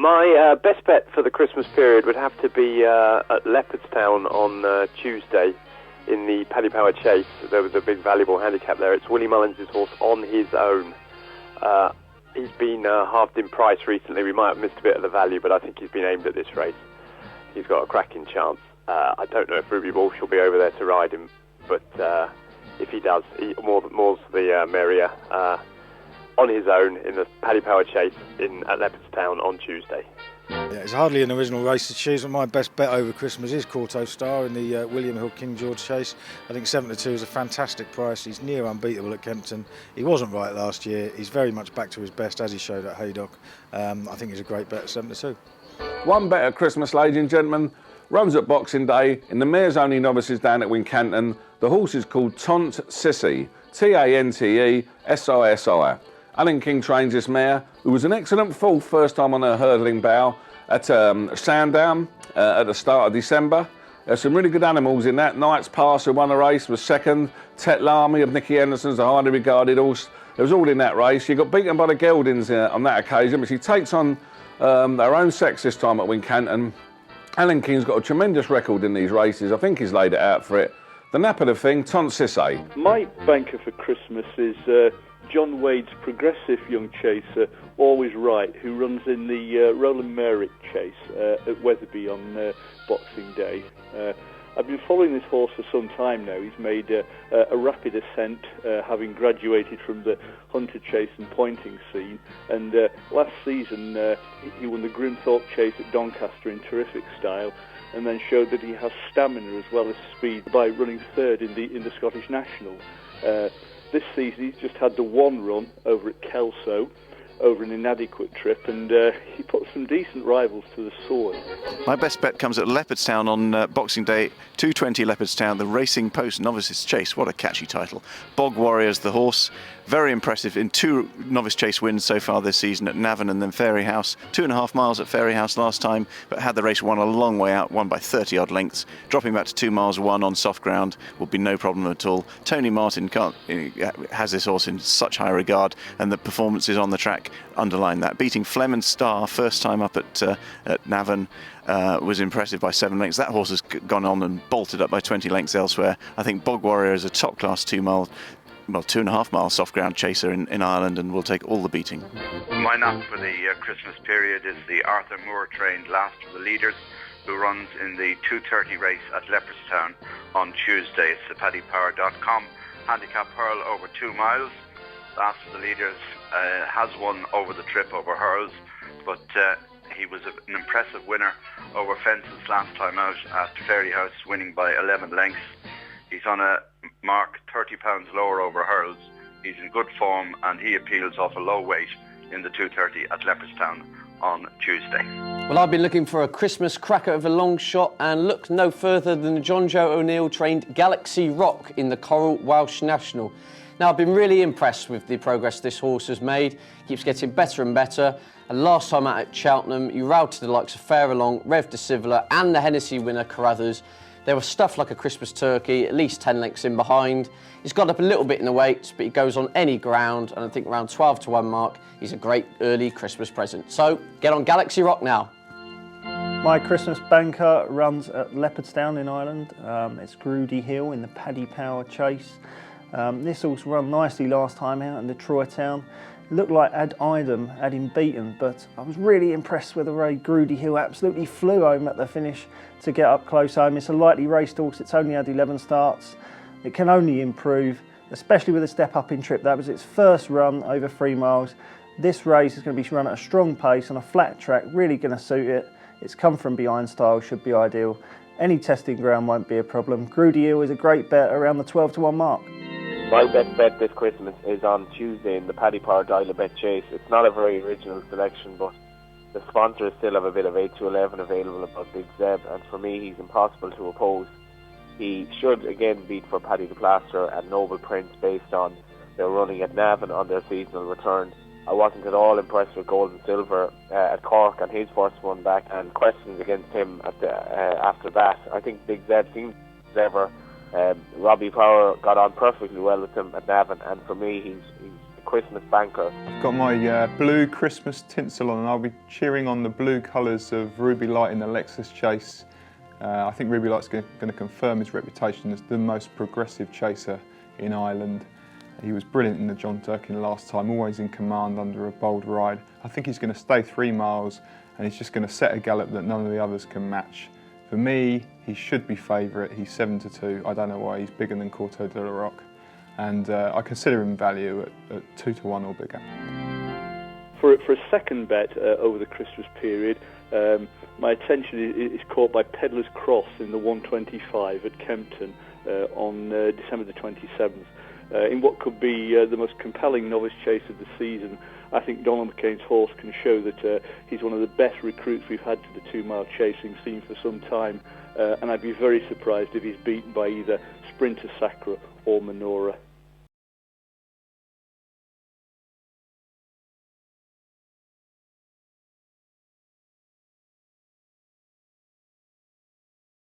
My best bet for the Christmas period would have to be at Leopardstown on Tuesday in the Paddy Power Chase. There was a big valuable handicap there. It's Willie Mullins' horse On His Own. He's been halved in price recently. We might have missed a bit of the value, but I think he's been aimed at this race. He's got a cracking chance. I don't know if Ruby Walsh will be over there to ride him, but if he does, more's the merrier. On His Own in the Paddy Power Chase at Leopardstown on Tuesday. Yeah, it's hardly an original race to choose, but my best bet over Christmas is KAUTO Star in the William Hill King George Chase. I think 7-2 is a fantastic price. He's near unbeatable at Kempton. He wasn't right last year. He's very much back to his best, as he showed at Haydock. I think he's a great bet at 7-2. One bet at Christmas, ladies and gentlemen, runs at Boxing Day in the Mares Only Novices down at Wincanton. The horse is called TANTE SISSI, TANTE SISI. Alan King trains this mare, who was an excellent fourth first time on her hurdling bow at Sandown at the start of December. There's some really good animals in that. Knight's Pass, who won a race, was second. Tetlami of Nicky Henderson's a highly regarded horse. It was all in that race. She got beaten by the Geldings on that occasion, but she takes on her own sex this time at Wincanton. Alan King's got a tremendous record in these races. I think he's laid it out for it. The nap of the thing, TANTE SISSI. My banker for Christmas is John Wade's progressive young chaser, Always Right, who runs in the Roland Merrick Chase at Wetherby on Boxing Day. I've been following this horse for some time now. He's made a rapid ascent, having graduated from the hunter chase and pointing scene. And last season, he won the Grimthorpe Chase at Doncaster in terrific style, and then showed that he has stamina as well as speed by running third in the Scottish National. This season he's just had the one run over at Kelso, over an inadequate trip, and he put some decent rivals to the sword. My best bet comes at Leopardstown on Boxing Day, 2:20 Leopardstown, the Racing Post Novices Chase. What a catchy title. Bog Warrior's the horse. Very impressive in 2 novice chase wins so far this season at Navan and then Fairyhouse. 2.5 miles at Fairyhouse last time, but had the race won a long way out, won by 30 odd lengths. Dropping back to 2 miles 1 on soft ground will be no problem at all. Tony Martin has this horse in such high regard, and the performances on the track underline that. Beating Flem and Star first time up at Navan was impressive by 7 lengths. That horse has gone on and bolted up by 20 lengths elsewhere. I think Bog Warrior is a top class 2.5 mile soft ground chaser in Ireland, and will take all the beating. My nap for the Christmas period is the Arthur Moore trained Last of the Leaders, who runs in the 2:30 race at Leopardstown on Tuesday. It's the paddypower.com handicap hurl over 2 miles. Last of the Leaders has won over the trip over hurls, but he was an impressive winner over fences last time out at Fairyhouse, winning by 11 lengths. He's on a mark 30 pounds lower over hurls. He's in good form, and he appeals off a low weight in the 2:30 at Leopardstown on Tuesday. Well, I've been looking for a Christmas cracker of a long shot and looked no further than the John Joe O'Neill trained Galaxy Rock in the Coral Welsh National. Now, I've been really impressed with the progress this horse has made. Keeps getting better and better. And last time out at Cheltenham, he routed the likes of Fairalong, Rev de Civila and the Hennessy winner Carruthers. They were stuffed like a Christmas turkey, at least 10 lengths in behind. He's got up a little bit in the weights, but he goes on any ground, and I think around 12-1 mark, he's a great early Christmas present. So, get on Galaxy Rock now. My Christmas banker runs at Leopardstown in Ireland. It's GROODY Hill in the Paddy Power Chase. This horse ran nicely last time out in the Troy Town. Looked like Ad Idem had him beaten, but I was really impressed with the way GROODY Hill absolutely flew home at the finish to get up close home. It's a lightly raced horse. It's only had 11 starts. It can only improve, especially with a step up in trip. That was its first run over 3 miles. This race is going to be run at a strong pace on a flat track, really going to suit it. It's come from behind style, should be ideal. Any testing ground won't be a problem. GROODY Hill is a great bet around the 12-1 mark. My best bet this Christmas is on Tuesday in the Paddy Power Dial Bet Chase. It's not a very original selection, but the sponsors still have a bit of 8-11 available about Big Zeb, and for me he's impossible to oppose. He should again beat for Paddy the Plaster and Noble Prince based on their running at Navan on their seasonal return. I wasn't at all impressed with Golden Silver at Cork on his first one back, and questions against him after that. I think Big Zeb seems clever. Robbie Power got on perfectly well with him at Navan, and for me he's Christmas banker. I've got my blue Christmas tinsel on, and I'll be cheering on the blue colours of Ruby Light in the Lexus Chase. I think Ruby Light's going to confirm his reputation as the most progressive chaser in Ireland. He was brilliant in the John Durkin last time, always in command under a bold ride. I think he's going to stay 3 miles, and he's just going to set a gallop that none of the others can match. For me, he should be favourite. He's 7-2. I don't know why. He's bigger than KAUTO de la Roque, and I consider him value at 2-1 or bigger. For a second bet over the Christmas period, my attention is caught by Peddler's Cross in the 125 at Kempton on December the 27th. In what could be the most compelling novice chase of the season, I think Donald McCain's horse can show that he's one of the best recruits we've had to the 2-mile chasing scene for some time, and I'd be very surprised if he's beaten by either Sprinter Sacra or Menorah.